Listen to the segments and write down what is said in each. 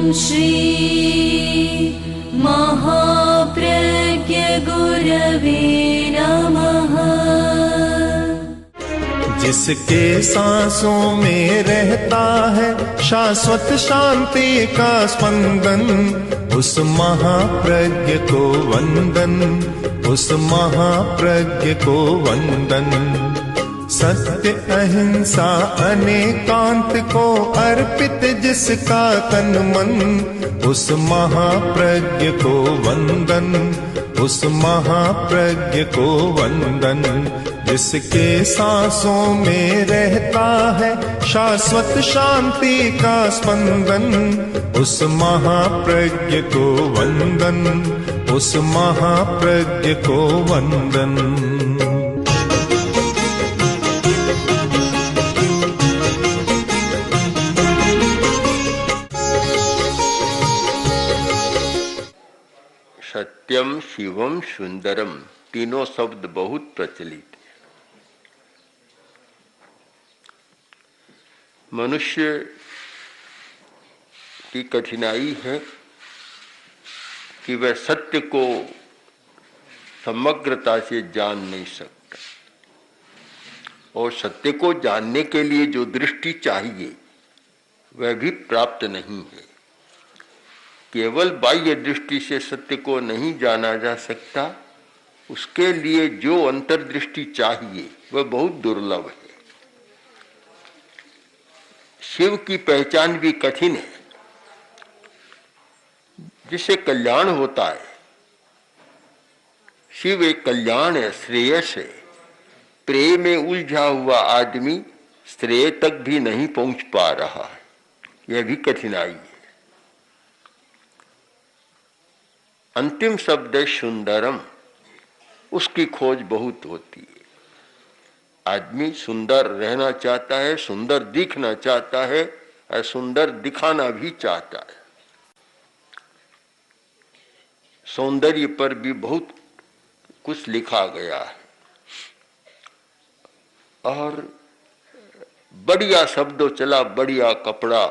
श्री महाप्रज्ञ गुरवे नमः। जिसके सांसों में रहता है शाश्वत शांति का स्पंदन, उस महाप्रज्ञ को वंदन, उस महाप्रज्ञ को वंदन। सत्य अहिंसा अनेकांत को अर्पित जिसका तन मन, उस महाप्रज्ञ को वंदन, उस महाप्रज्ञ को वंदन। जिसके सांसों में रहता है शाश्वत शांति का स्पंदन, उस महाप्रज्ञ को वंदन, उस महाप्रज्ञ को वंदन। सत्यम, शिवम, सुंदरम तीनों शब्द बहुत प्रचलित हैं। मनुष्य की कठिनाई है कि वह सत्य को समग्रता से जान नहीं सकता, और सत्य को जानने के लिए जो दृष्टि चाहिए वह भी प्राप्त नहीं है। केवल बाह्य दृष्टि से सत्य को नहीं जाना जा सकता, उसके लिए जो अंतर्दृष्टि चाहिए वह बहुत दुर्लभ है। शिव की पहचान भी कठिन है। जिससे कल्याण होता है, शिव एक कल्याण है, श्रेयस है। प्रेम में उलझा हुआ आदमी श्रेय तक भी नहीं पहुंच पा रहा है, यह भी कठिनाई है। अंतिम शब्द है सुंदरम, उसकी खोज बहुत होती है। आदमी सुंदर रहना चाहता है, सुंदर दिखना चाहता है और सुंदर दिखाना भी चाहता है। सौंदर्य पर भी बहुत कुछ लिखा गया है, और बढ़िया शब्दों चला, बढ़िया कपड़ा,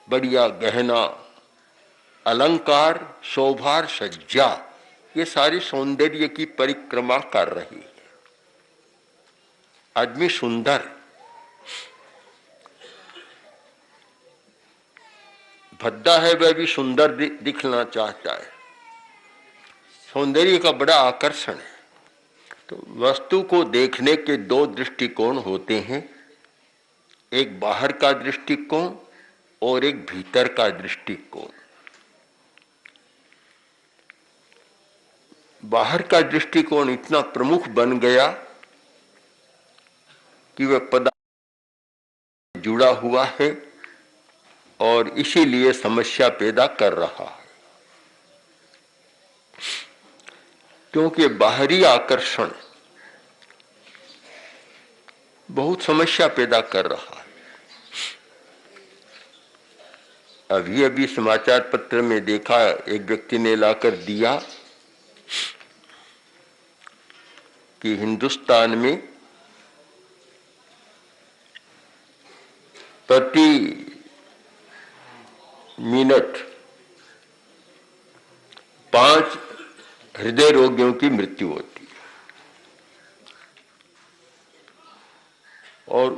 बढ़िया गहना, अलंकार, शोभार, सज्जा, ये सारी सौंदर्य की परिक्रमा कर रही है। आदमी सुंदर, भद्दा है वह भी सुंदर दिखना चाहता है। सौंदर्य का बड़ा आकर्षण है। तो वस्तु को देखने के दो दृष्टिकोण होते हैं, एक बाहर का दृष्टिकोण और एक भीतर का दृष्टिकोण। बाहर का दृष्टिकोण इतना प्रमुख बन गया कि वह पदार्थ जुड़ा हुआ है और इसीलिए समस्या पैदा कर रहा है। क्योंकि बाहरी आकर्षण बहुत समस्या पैदा कर रहा है। अभी अभी समाचार पत्र में देखा, एक व्यक्ति ने लाकर दिया कि हिंदुस्तान में प्रति मिनट 5 हृदय रोगियों की मृत्यु होती है, और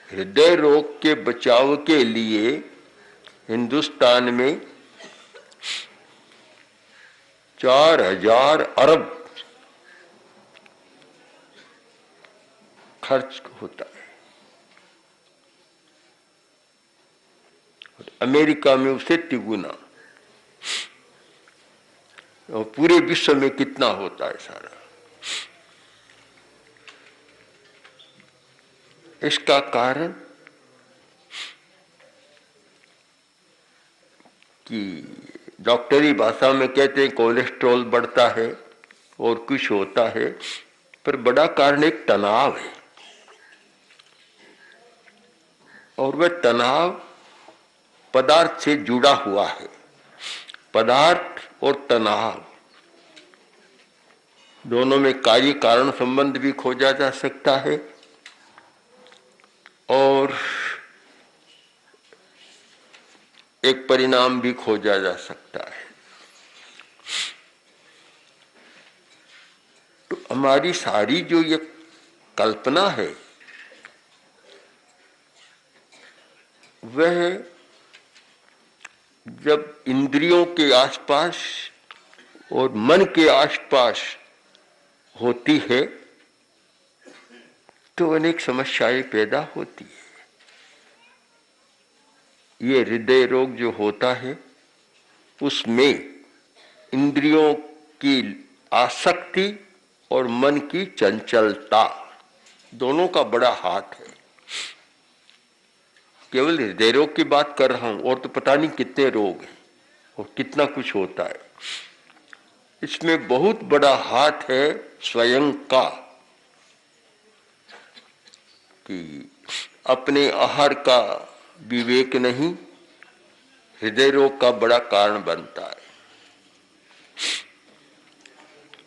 हृदय रोग के बचाव के लिए हिंदुस्तान में 4000 अरब खर्च होता है। अमेरिका में उससे तिगुना, और पूरे विश्व में कितना होता है सारा। इसका कारण कि डॉक्टरी भाषा में कहते हैं कोलेस्ट्रॉल बढ़ता है और कुछ होता है, पर बड़ा कारण एक तनाव है, और वह तनाव पदार्थ से जुड़ा हुआ है। पदार्थ और तनाव दोनों में कार्य कारण संबंध भी खोजा जा सकता है, और एक परिणाम भी खोजा जा सकता है। तो हमारी सारी जो ये कल्पना है वह जब इंद्रियों के आसपास और मन के आसपास होती है तो अनेक समस्याएं पैदा होती है। ये हृदय रोग जो होता है उसमें इंद्रियों की आसक्ति और मन की चंचलता दोनों का बड़ा हाथ है। केवल हृदय रोग की बात कर रहा हूं, और तो पता नहीं कितने रोग हैं और कितना कुछ होता है। इसमें बहुत बड़ा हाथ है स्वयं का, कि अपने आहार का विवेक नहीं हृदय रोग का बड़ा कारण बनता है।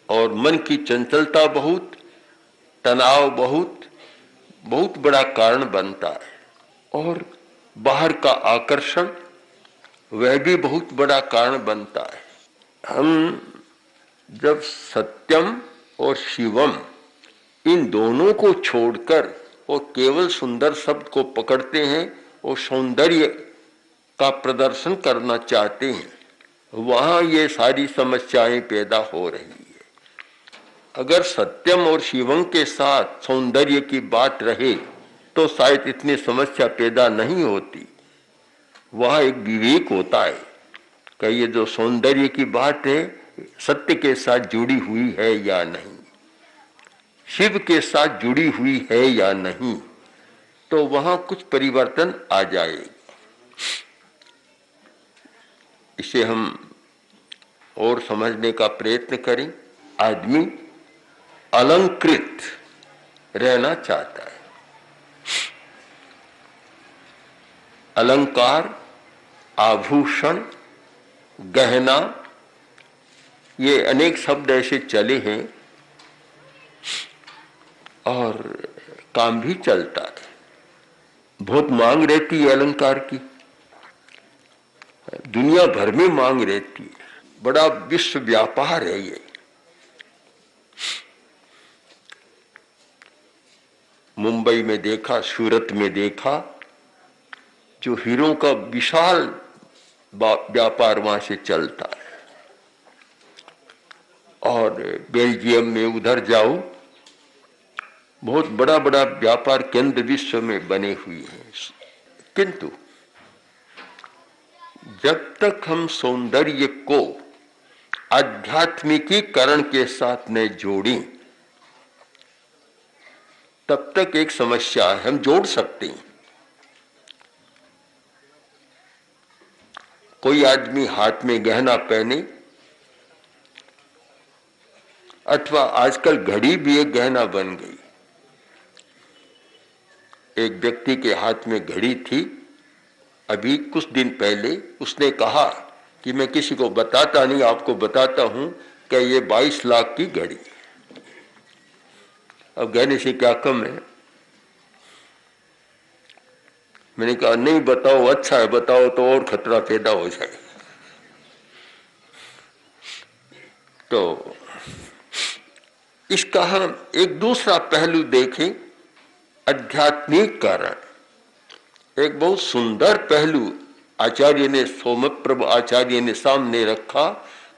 और मन की चंचलता बहुत, तनाव बहुत बड़ा कारण बनता है। और बाहर का आकर्षण वह भी बहुत बड़ा कारण बनता है। हम जब सत्यम और शिवम इन दोनों को छोड़कर और केवल सुंदर शब्द को पकड़ते हैं और सौंदर्य का प्रदर्शन करना चाहते हैं, वहां ये सारी समस्याएं पैदा हो रही है। अगर सत्यम और शिवम के साथ सौंदर्य की बात रहे तो शायद इतनी समस्या पैदा नहीं होती। वहां एक विवेक होता है कि ये जो सौंदर्य की बात है सत्य के साथ जुड़ी हुई है या नहीं, शिव के साथ जुड़ी हुई है या नहीं, तो वहां कुछ परिवर्तन आ जाएगा। इसे हम और समझने का प्रयत्न करें। आदमी अलंकृत रहना चाहता है। अलंकार, आभूषण, गहना, ये अनेक शब्द ऐसे चले हैं और काम भी चलता है। बहुत मांग रहती है अलंकार की, दुनिया भर में मांग रहती है, बड़ा विश्व व्यापार है ये। मुंबई में देखा, सूरत में देखा, जो हीरों का विशाल व्यापार वहां से चलता है। और बेल्जियम में उधर जाओ, बहुत बड़ा बड़ा व्यापार केंद्र विश्व में बने हुए हैं। किंतु जब तक हम सौंदर्य को आध्यात्मिकीकरण के साथ न जोड़ें तब तक एक समस्या है। हम जोड़ सकते हैं। कोई आदमी हाथ में गहना पहने, अथवा आजकल घड़ी भी एक गहना बन गई। एक व्यक्ति के हाथ में घड़ी थी, अभी कुछ दिन पहले उसने कहा कि मैं किसी को बताता नहीं, आपको बताता हूं कि ये 22 लाख की घड़ी। अब गहने से क्या कम है? मैंने कहा नहीं बताओ, अच्छा है बताओ तो और खतरा पैदा हो जाए। तो इसका हम एक दूसरा पहलू देखें, आध्यात्मिकीकरण। एक बहुत सुंदर पहलू आचार्य ने, सोमप्रभ आचार्य ने सामने रखा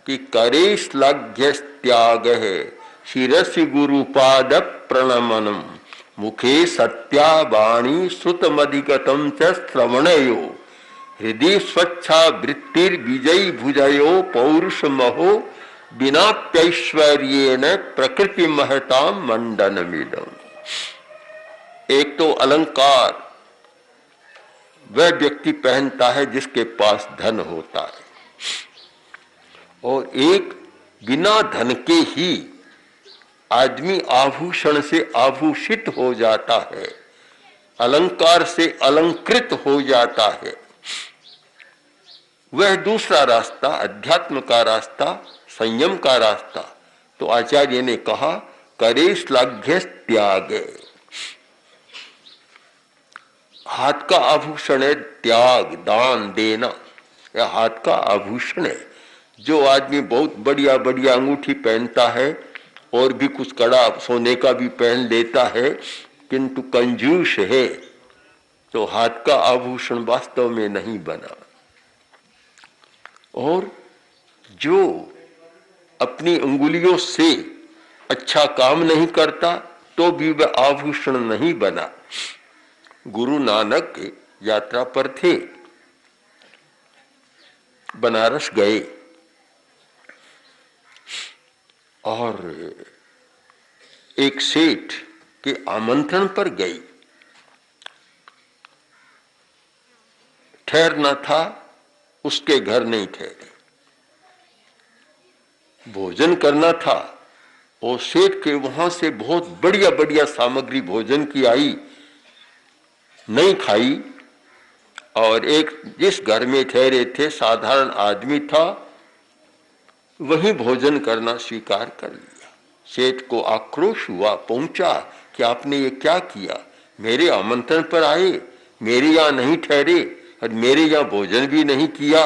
कि करे श्लाघ्य त्याग है शिरसि गुरुपाद प्रणमनम मुखे सत्या वाणी श्रुतमधिगतम च श्रवणयो हृदय स्वच्छा वृत्तिर विजयी भुजयो पौरुष महो बिनाप्यैश्वर्येण प्रकृति महताम मंडनमिदम। एक तो अलंकार वह व्यक्ति पहनता है जिसके पास धन होता है, और एक बिना धन के ही आदमी आभूषण से आभूषित हो जाता है, अलंकार से अलंकृत हो जाता है। वह दूसरा रास्ता, अध्यात्म का रास्ता, संयम का रास्ता। तो आचार्य ने कहा करे श्लाघ्य त्याग। हाथ का आभूषण है त्याग, दान देना। यह हाथ का आभूषण है। जो आदमी बहुत बढ़िया बढ़िया अंगूठी पहनता है और भी कुछ कड़ा सोने का भी पहन लेता है, किंतु कंजूस है, तो हाथ का आभूषण वास्तव में नहीं बना। और जो अपनी उंगलियों से अच्छा काम नहीं करता तो भी वह आभूषण नहीं बना। गुरु नानक यात्रा पर थे, बनारस गए और एक सेठ के आमंत्रण पर गई। ठहरना था, उसके घर नहीं ठहरे। भोजन करना था और सेठ के वहां से बहुत बढ़िया बढ़िया सामग्री भोजन की आई, नहीं खाई। और एक जिस घर में ठहरे थे साधारण आदमी था, वही भोजन करना स्वीकार कर लिया। सेठ को आक्रोश हुआ, पहुंचा कि आपने ये क्या किया, मेरे आमंत्रण पर आए, मेरे यहां नहीं ठहरे और मेरे यहां भोजन भी नहीं किया,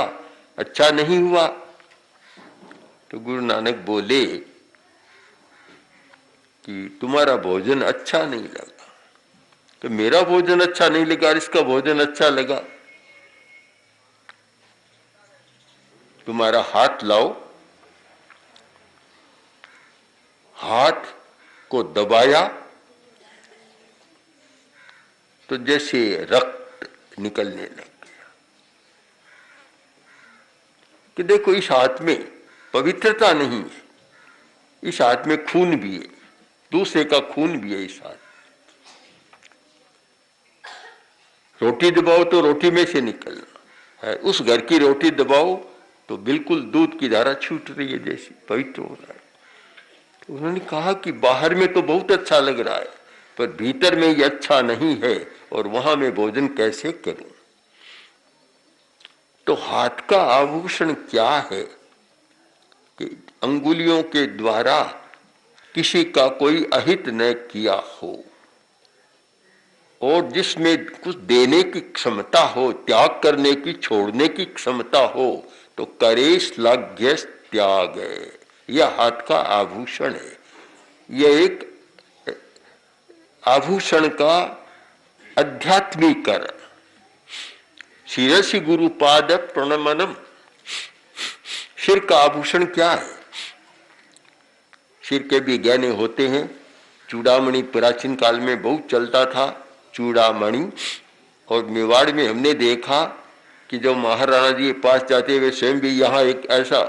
अच्छा नहीं हुआ। तो गुरु नानक बोले कि तुम्हारा भोजन अच्छा नहीं लगा, तो मेरा भोजन अच्छा नहीं लगा, इसका भोजन अच्छा लगा। तुम्हारा हाथ लाओ, हाथ को दबाया तो जैसे रक्त निकलने लग गया कि देखो इस हाथ में पवित्रता नहीं है, इस हाथ में खून भी है, दूसरे का खून भी है इस हाथ। रोटी दबाओ तो रोटी में से निकलना है, उस घर की रोटी दबाओ तो बिल्कुल दूध की धारा छूट रही है, जैसी पवित्र हो रहा है। तो उन्होंने कहा कि बाहर में तो बहुत अच्छा लग रहा है, पर भीतर में ये अच्छा नहीं है, और वहां मैं भोजन कैसे करूं। तो हाथ का आभूषण क्या है कि अंगुलियों के द्वारा किसी का कोई अहित न किया हो, और जिसमें कुछ देने की क्षमता हो, त्याग करने की, छोड़ने की क्षमता हो, तो करे श्लाघ्य त्याग है। यह हाथ का आभूषण है। यह एक आभूषण का अध्यात्मीकरण। शिरसि गुरुपाद प्रणमनम। सिर का आभूषण क्या है? सिर के भी गहने होते हैं। चूड़ामणि प्राचीन काल में बहुत चलता था, चूड़ामणि। और मेवाड़ में हमने देखा कि जब महाराणा जी के पास जाते वे स्वयं भी यहाँ एक ऐसा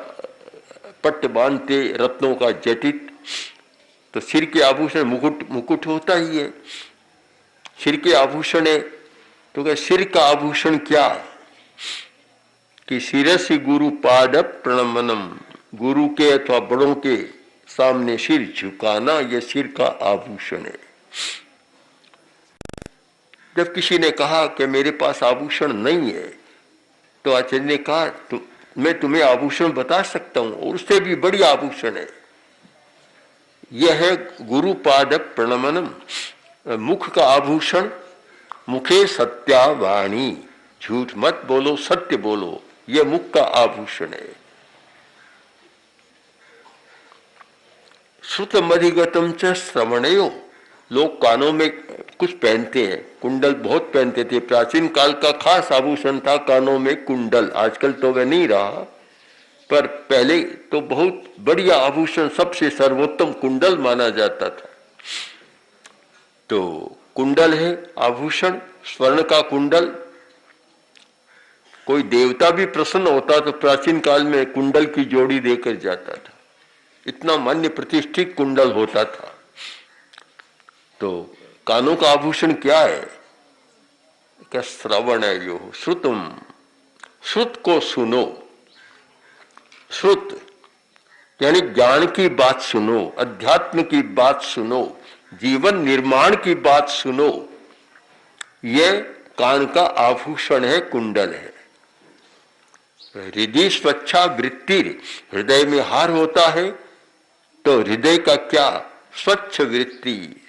पट्ट बांधते रत्नों का जटित। तो सिर के आभूषण मुकुट होता ही है, सिर के आभूषण है। तो क्या सिर का आभूषण क्या है कि शिरसि गुरु पाद प्रणमनम, गुरु के अथवा बड़ों के सामने सिर झुकाना, यह सिर का आभूषण है। जब किसी ने कहा कि मेरे पास आभूषण नहीं है, तो आचार्य ने कहा मैं तुम्हें आभूषण बता सकता हूं, और उससे भी बड़ी आभूषण है। यह है गुरुपाद प्रणमनम, मुख का आभूषण। मुखे सत्यावाणी, झूठ मत बोलो, सत्य बोलो, यह मुख का आभूषण है। श्रुतमधिगतम च श्रवणयो, लोग कानों में कुछ पहनते हैं, कुंडल बहुत पहनते थे। प्राचीन काल का खास आभूषण था कानों में कुंडल। आजकल तो वह नहीं रहा, पर पहले तो बहुत बढ़िया आभूषण, सबसे सर्वोत्तम कुंडल माना जाता था। तो कुंडल है आभूषण, स्वर्ण का कुंडल। कोई देवता भी प्रसन्न होता तो प्राचीन काल में कुंडल की जोड़ी देकर जाता था, इतना मान्य प्रतिष्ठित कुंडल होता था। तो कानों का आभूषण क्या है? क्या श्रवण है यो, श्रुतम, श्रुत को सुनो। श्रुत यानी ज्ञान की बात सुनो, अध्यात्म की बात सुनो, जीवन निर्माण की बात सुनो। यह कान का आभूषण है, कुंडल है। हृदय स्वच्छा वृत्ति, हृदय में हार होता है तो हृदय का क्या? स्वच्छ वृत्ति,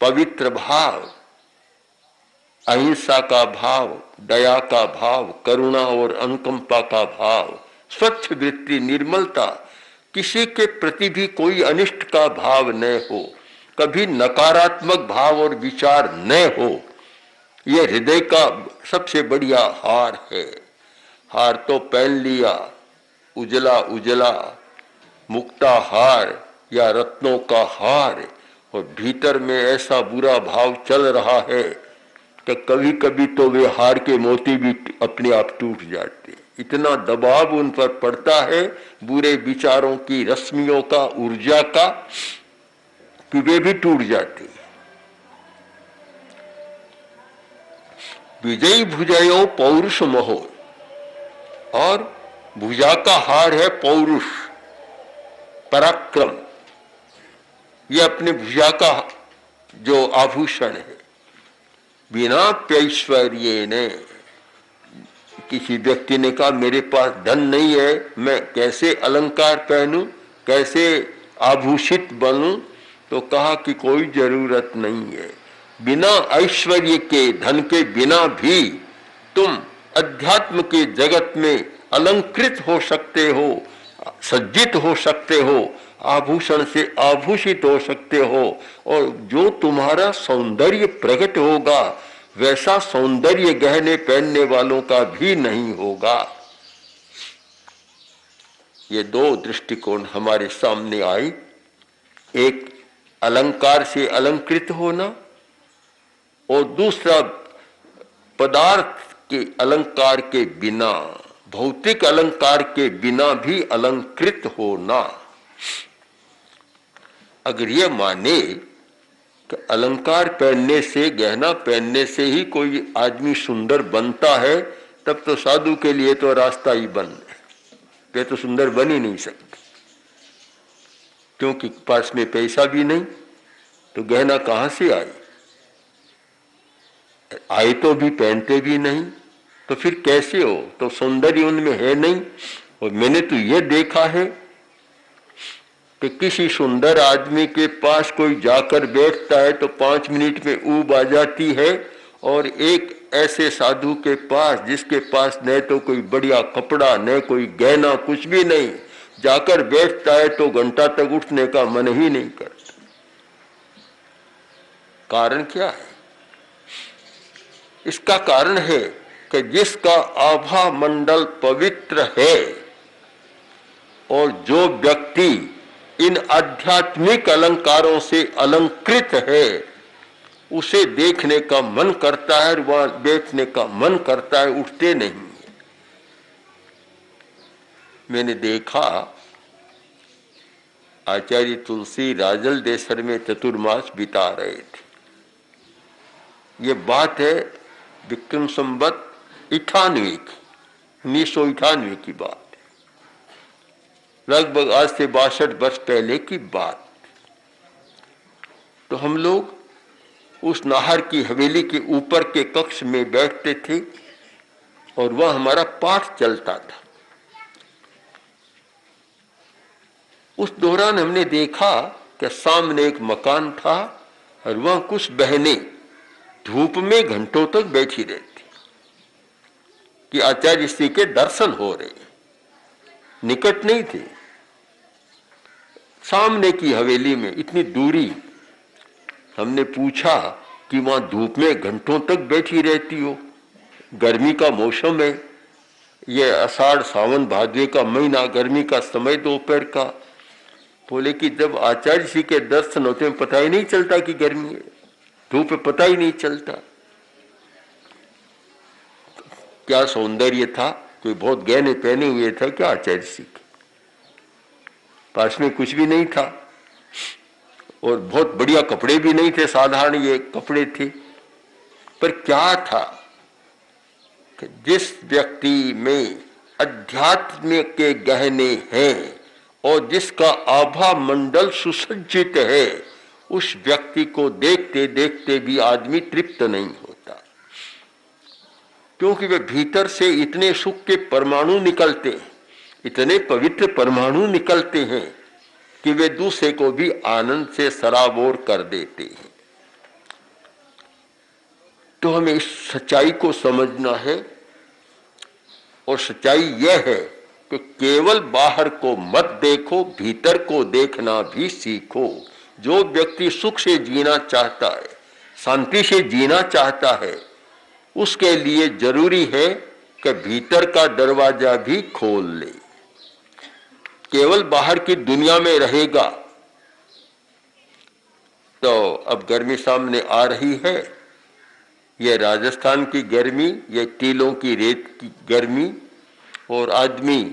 पवित्र भाव, अहिंसा का भाव, दया का भाव, करुणा और अनुकंपा का भाव, स्वच्छ वृत्ति, निर्मलता, किसी के प्रति भी कोई अनिष्ट का भाव न हो, कभी नकारात्मक भाव और विचार न हो, यह हृदय का सबसे बढ़िया हार है। हार तो पहन लिया, उजला उजला मुक्ता हार या रत्नों का हार, और भीतर में ऐसा बुरा भाव चल रहा है कि कभी कभी तो वे हार के मोती भी अपने आप टूट जाते। इतना दबाव उन पर पड़ता है बुरे विचारों की रश्मियों का, ऊर्जा का, कि वे भी टूट जाते। विजयी भुजयो पौरुष मोह, और भुजा का हार है पौरुष, पराक्रम। ये अपने भुजा का जो आभूषण है। बिना पैश्वर्य ने, किसी व्यक्ति ने कहा मेरे पास धन नहीं है, मैं कैसे अलंकार पहनूं, कैसे आभूषित बनूं, तो कहा कि कोई जरूरत नहीं है। बिना ऐश्वर्य के, धन के बिना भी तुम अध्यात्म के जगत में अलंकृत हो सकते हो, सज्जित हो सकते हो, आभूषण से आभूषित हो सकते हो, और जो तुम्हारा सौंदर्य प्रकट होगा वैसा सौंदर्य गहने पहनने वालों का भी नहीं होगा। ये दो दृष्टिकोण हमारे सामने आए। एक अलंकार से अलंकृत होना, और दूसरा पदार्थ के अलंकार के बिना, भौतिक अलंकार के बिना भी अलंकृत होना। अगर ये माने कि अलंकार पहनने से, गहना पहनने से ही कोई आदमी सुंदर बनता है, तब तो साधु के लिए तो रास्ता ही बंद है। वे तो सुंदर बन ही नहीं सकते, क्योंकि पास में पैसा भी नहीं, तो गहना कहां से आए? आए तो भी पहनते भी नहीं, तो फिर कैसे हो? तो सौंदर्य उनमें है नहीं। और मैंने तो यह देखा है कि किसी सुंदर आदमी के पास कोई जाकर बैठता है तो 5 मिनट में ऊब आ जाती है, और एक ऐसे साधु के पास, जिसके पास न तो कोई बढ़िया कपड़ा, न कोई गहना, कुछ भी नहीं, जाकर बैठता है तो घंटा तक उठने का मन ही नहीं करता। कारण क्या है? इसका कारण है कि जिसका आभा मंडल पवित्र है, और जो व्यक्ति इन आध्यात्मिक अलंकारों से अलंकृत है, उसे देखने का मन करता है, वहां बैठने का मन करता है, उठते नहीं। मैंने देखा आचार्य तुलसी राजल देसर में चतुर्मास बिता रहे थे। ये बात है विक्रम संवत 98 की, 1998 की बात, लगभग आज से 62 वर्ष पहले की बात। तो हम लोग उस नाहर की हवेली के ऊपर के कक्ष में बैठते थे, और वह हमारा पाठ चलता था। उस दौरान हमने देखा कि सामने एक मकान था, और वह कुछ बहनें धूप में घंटों तक बैठी रहती कि आचार्य श्री के दर्शन हो रहे। निकट नहीं थे, सामने की हवेली में, इतनी दूरी। हमने पूछा कि वहां धूप में घंटों तक बैठी रहती हो, गर्मी का मौसम है, यह आषाढ़ सावन भादवे का महीना, गर्मी का समय दोपहर का। बोले कि जब आचार्य श्री के दर्शन होते हैं पता ही नहीं चलता कि गर्मी है, धूप पता ही नहीं चलता। क्या सौंदर्य था! कोई बहुत गहने पहने हुए था क्या आचार्य श्री के? पास में कुछ भी नहीं था, और बहुत बढ़िया कपड़े भी नहीं थे, साधारण ये कपड़े थे। पर क्या था कि जिस व्यक्ति में अध्यात्म के गहने हैं और जिसका आभा मंडल सुसज्जित है, उस व्यक्ति को देखते देखते भी आदमी तृप्त नहीं होता, क्योंकि वे भीतर से इतने सुख के परमाणु निकलते हैं, इतने पवित्र परमाणु निकलते हैं कि वे दूसरे को भी आनंद से सराबोर कर देते हैं। तो हमें इस सच्चाई को समझना है, और सच्चाई यह है कि केवल बाहर को मत देखो, भीतर को देखना भी सीखो। जो व्यक्ति सुख से जीना चाहता है, शांति से जीना चाहता है, उसके लिए जरूरी है कि भीतर का दरवाजा भी खोल ले। केवल बाहर की दुनिया में रहेगा तो अब गर्मी सामने आ रही है। यह राजस्थान की गर्मी, यह टीलों की रेत की गर्मी, और आदमी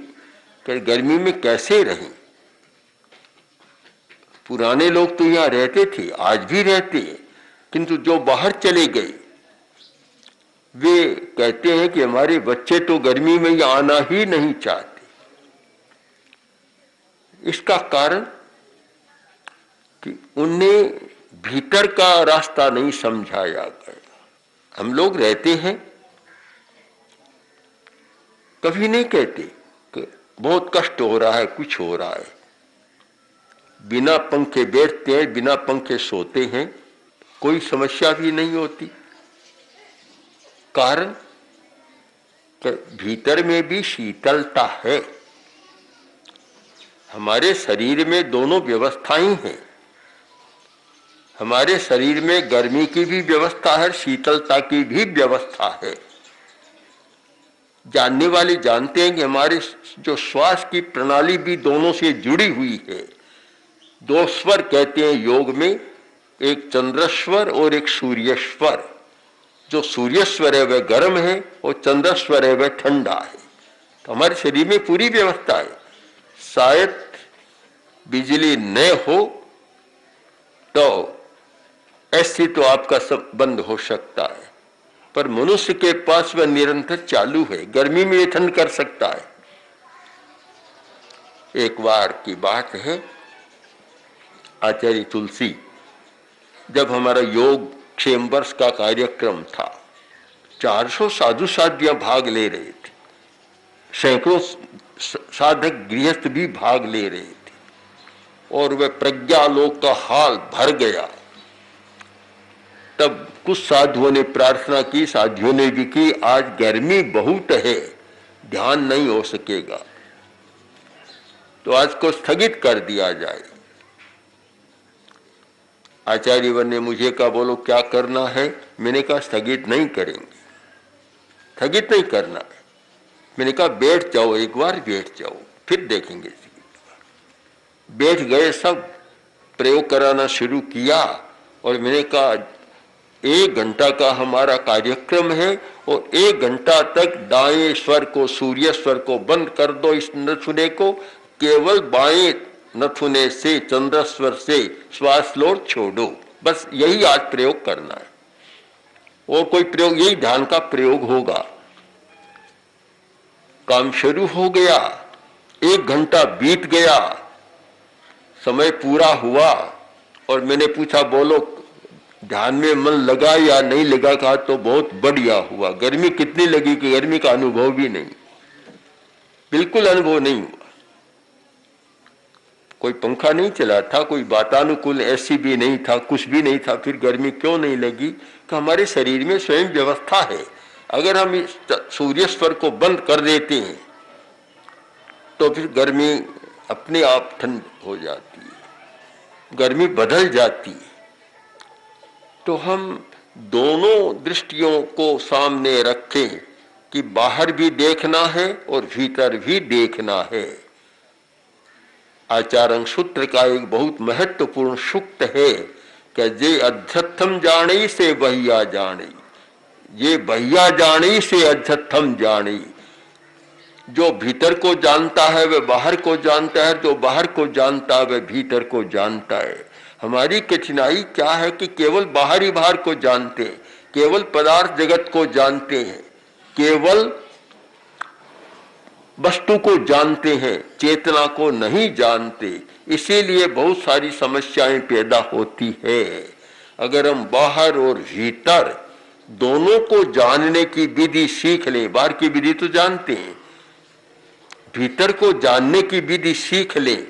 कि गर्मी में कैसे रहें। पुराने लोग तो यहाँ रहते थे, आज भी रहते हैं, किंतु जो बाहर चले गए वे कहते हैं कि हमारे बच्चे तो गर्मी में यहाँ आना ही नहीं चाहते। इसका कारण कि उन्हें भीतर का रास्ता नहीं समझाया गया। हम लोग रहते हैं, कभी नहीं कहते कि बहुत कष्ट हो रहा है, कुछ हो रहा है। बिना पंखे बैठते हैं, बिना पंखे सोते हैं, कोई समस्या भी नहीं होती। कारण कि भीतर में भी शीतलता है। हमारे शरीर में दोनों व्यवस्थाएं हैं। हमारे शरीर में गर्मी की भी व्यवस्था है, शीतलता की भी व्यवस्था है। जानने वाले जानते हैं कि हमारे जो श्वास की प्रणाली भी दोनों से जुड़ी हुई है। दो स्वर कहते हैं योग में, एक चंद्रस्वर और एक सूर्यस्वर। जो सूर्यस्वर है वह गर्म है और चंद्रस्वर है वह ठंडा है। तो हमारे शरीर में पूरी व्यवस्था है। शायद बिजली न हो तो ऐसी तो आपका सब बंद हो सकता है, पर मनुष्य के पास वह निरंतर चालू है। गर्मी में ये ठंड कर सकता है। एक बार की बात है, आचार्य तुलसी, जब हमारा योग 6 वर्ष का कार्यक्रम था, 400 साधु साध्वियां भाग ले रहे थे, सैकड़ों साधक गृहस्थ भी भाग ले रहे थे, और वह प्रज्ञालोक का हाल भर गया। तब कुछ साधुओं ने प्रार्थना की, साधुओं ने भी की, आज गर्मी बहुत है, ध्यान नहीं हो सकेगा, तो आज को स्थगित कर दिया जाए। आचार्यवर ने मुझे कहा, बोलो क्या करना है? मैंने कहा स्थगित नहीं करेंगे, स्थगित नहीं करना है। मैंने कहा बैठ जाओ, एक बार बैठ जाओ, फिर देखेंगे। बैठ गए, सब प्रयोग कराना शुरू किया, और मैंने कहा 1 घंटा का हमारा कार्यक्रम है, और 1 घंटा तक दाएं स्वर को, सूर्य स्वर को बंद कर दो, इस नथुने को केवल बाएं नथुने से, चंद्र स्वर से श्वास लो, छोड़ो। बस यही आज प्रयोग करना है, और कोई प्रयोग, यही ध्यान का प्रयोग होगा। काम शुरू हो गया, 1 घंटा बीत गया, समय पूरा हुआ, और मैंने पूछा बोलो ध्यान में मन लगा या नहीं लगा? कहा तो बहुत बढ़िया हुआ। गर्मी कितनी लगी कि गर्मी का अनुभव भी नहीं, बिल्कुल अनुभव नहीं हुआ। कोई पंखा नहीं चला था, कोई वातानुकूल ऐसी भी नहीं था, कुछ भी नहीं था, फिर गर्मी क्यों नहीं लगी? कि हमारे शरीर में स्वयं व्यवस्था है। अगर हम इस सूर्य स्वर को बंद कर देते हैं तो फिर गर्मी अपने आप ठंड हो जाती है, गर्मी बदल जाती है। तो हम दोनों दृष्टियों को सामने रखें कि बाहर भी देखना है और भीतर भी देखना है। आचार्य सूत्र का एक बहुत महत्वपूर्ण सूक्त है कि जे अध्यत्थम जाने से बहिया जाने, ये बहिया जाने से अध्यत्थम जाने। जो भीतर को जानता है वह बाहर को जानता है, जो बाहर को जानता है वह भीतर को जानता है। हमारी कठिनाई क्या है कि केवल बाहर ही बाहर को जानते हैं, केवल पदार्थ जगत को जानते हैं, केवल वस्तु को जानते हैं, चेतना को नहीं जानते। इसीलिए बहुत सारी समस्याएं पैदा होती है। अगर हम बाहर और भीतर दोनों को जानने की विधि सीख लें, बाहर की विधि तो जानते हैं, भीतर को जानने की विधि सीख लें,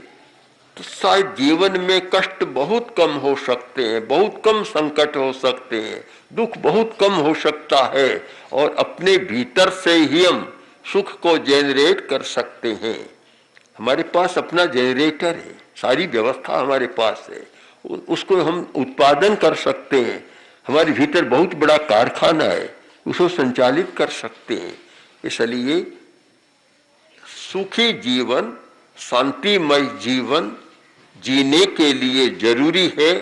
तो शायद जीवन में कष्ट बहुत कम हो सकते हैं, बहुत कम संकट हो सकते हैं, दुख बहुत कम हो सकता है, और अपने भीतर से ही हम सुख को जनरेट कर सकते हैं। हमारे पास अपना जनरेटर है, सारी व्यवस्था हमारे पास है, उसको हम उत्पादन कर सकते हैं। हमारे भीतर बहुत बड़ा कारखाना है, उसको संचालित कर सकते हैं। इसलिए सुखी जीवन, शांतिमय जीवन जीने के लिए जरूरी है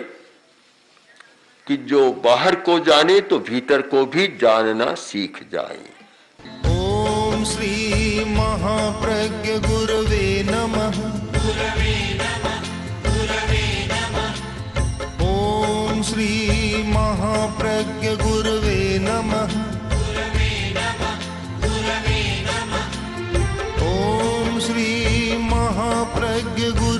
कि जो बाहर को जाने तो भीतर को भी जानना सीख जाए। ओम श्री महाप्रज्ञ गुरवे नमः। ओम श्री महाप्रज्ञ गुरवे नमः। ओम श्री महाप्रज्ञ गुरवे